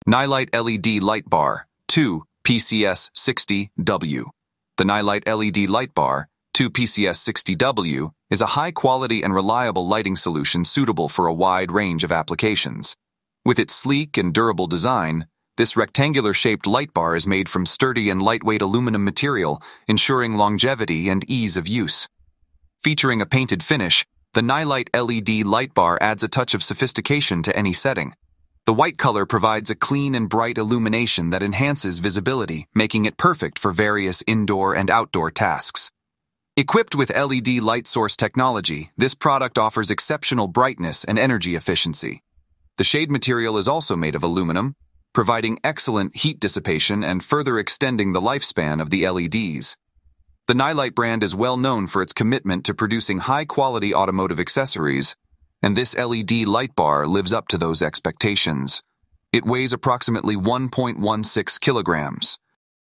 Nilight LED Light Bar, 2PCS 60W. The Nilight LED Light Bar, 2PCS 60W, is a high-quality and reliable lighting solution suitable for a wide range of applications. With its sleek and durable design, this rectangular-shaped light bar is made from sturdy and lightweight aluminum material, ensuring longevity and ease of use. Featuring a painted finish, the Nilight LED light bar adds a touch of sophistication to any setting. The white color provides a clean and bright illumination that enhances visibility, making it perfect for various indoor and outdoor tasks. Equipped with LED light source technology, this product offers exceptional brightness and energy efficiency. The shade material is also made of aluminum, providing excellent heat dissipation and further extending the lifespan of the LEDs. The Nilight brand is well known for its commitment to producing high-quality automotive accessories, and this LED light bar lives up to those expectations. It weighs approximately 1.16 kilograms,